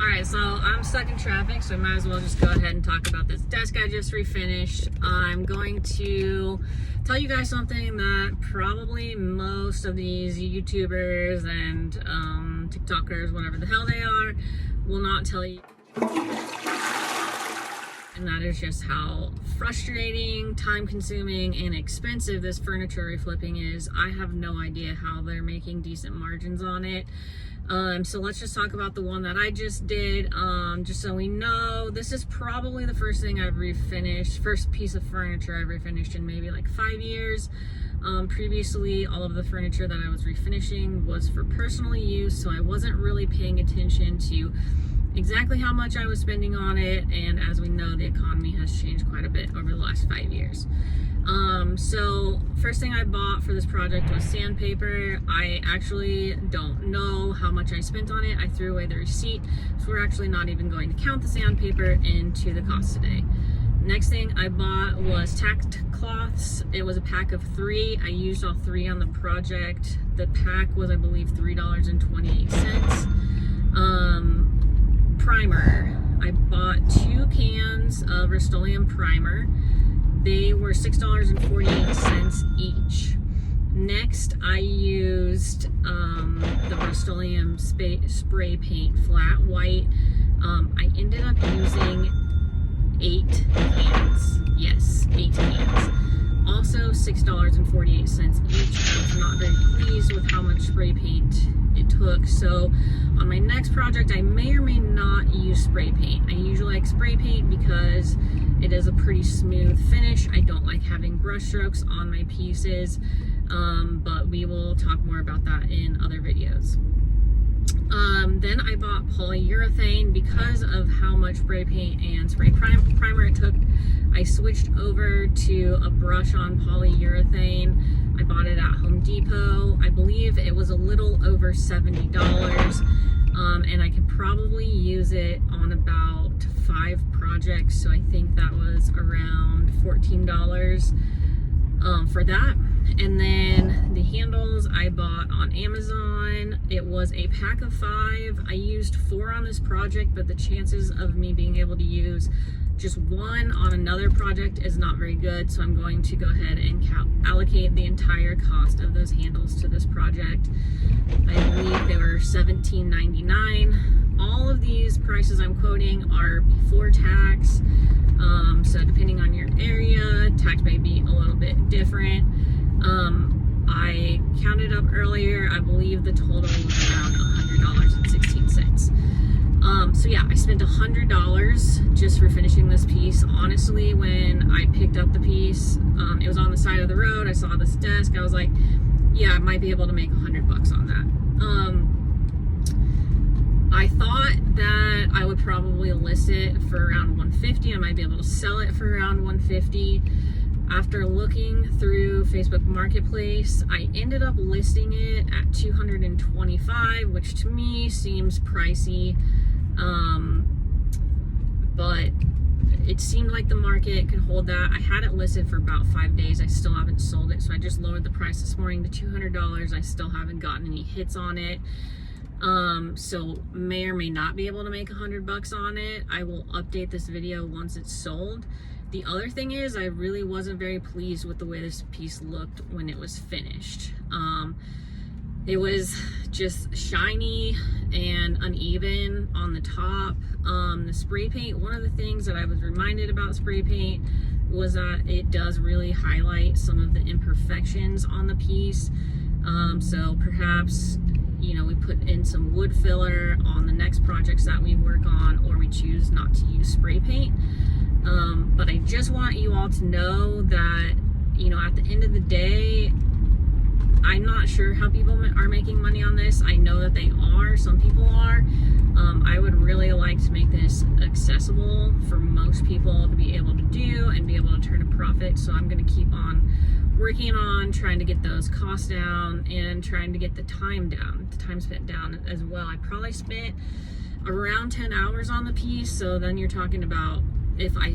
Alright, so I'm stuck in traffic, so I might as well just go ahead and talk about this desk I just refinished. I'm going to tell you guys something that probably most of these YouTubers and TikTokers, whatever the hell they are, will not tell you. And that is just how frustrating, time-consuming, and expensive this furniture reflipping is. I have no idea how they're making decent margins on it. So let's just talk about the one that I just did. Just so we know, this is probably the first thing I've refinished, first piece of furniture I've refinished in maybe like 5 years. Previously, all of the furniture that I was refinishing was for personal use, so I wasn't really paying attention to exactly how much I was spending on it. And as we know, the economy has changed quite a bit over the last 5 years. So first thing I bought for this project was sandpaper. I actually don't know how much I spent on it. I threw away the receipt, so we're actually not even going to count the sandpaper into the cost today. Next thing I bought was tack cloths. It was a pack of 3. I used all 3 on the project. The pack was, I believe, $3.28. Primer. I bought 2 cans of Rust-Oleum primer. They were $6.48 each. Next, I used the Rust-Oleum spray paint, flat white. I ended up using 8 cans. Yes, 8 cans. Also $6.48 each. I was not very pleased with how much spray paint it took. So on my next project, I may or may not use spray paint. I usually like spray paint because it is a pretty smooth finish. I don't like having brush strokes on my pieces, but we will talk more about that in other videos. Then I bought polyurethane because of how much spray paint and spray primer it took. I switched over to a brush on polyurethane. I bought it at Home Depot. I believe it was a little over $70, and I could probably use it on about 5 projects, so I think that was around $14 for that. And then the handles I bought on Amazon. It was a pack of 5. I used 4 on this project, but the chances of me being able to use just 1 on another project is not very good, so I'm going to go ahead and allocate the entire cost of those handles to this project. I believe they were $17.99. All of these prices I'm quoting are before tax, so depending on your area, tax may be a little bit different. I counted up earlier. I believe the total was around $100.16. So yeah, I spent $100 just for finishing this piece. Honestly, when I picked up the piece, it was on the side of the road. I saw this desk. I was like, yeah, I might be able to make $100 on that. I thought that I would probably list it for around $150. I might be able to sell it for around $150. After looking through Facebook Marketplace, I ended up listing it at $225, which to me seems pricey. But it seemed like the market could hold that. I had it listed for about 5 days. I still haven't sold it, so I just lowered the price this morning to $200. I still haven't gotten any hits on it. So may or may not be able to make $100 on it. I will update this video once it's sold. The other thing is, I really wasn't very pleased with the way this piece looked when it was finished. It was just shiny and uneven on the top. The spray paint, one of the things that I was reminded about spray paint was that it does really highlight some of the imperfections on the piece. So perhaps, you know, we put in some wood filler on the next projects that we work on, or we choose not to use spray paint. But I just want you all to know that, you know, at the end of the day, I'm not sure how people are making money on this. I know that they are. Some people are. I would really like to make this accessible for most people to be able to do and be able to turn a profit. So I'm going to keep on working on trying to get those costs down and trying to get the time down, the time spent down as well. I probably spent around 10 hours on the piece. So then you're talking about, if I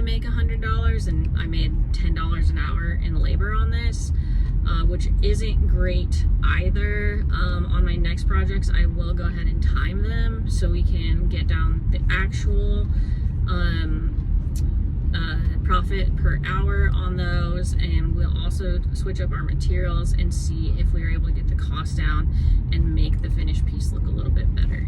make $100 and I made $10 an hour in labor on this, which isn't great either. On my next projects, I will go ahead and time them so we can get down the actual profit per hour on those, and we'll also switch up our materials and see if we are able to get the cost down and make the finished piece look a little bit better.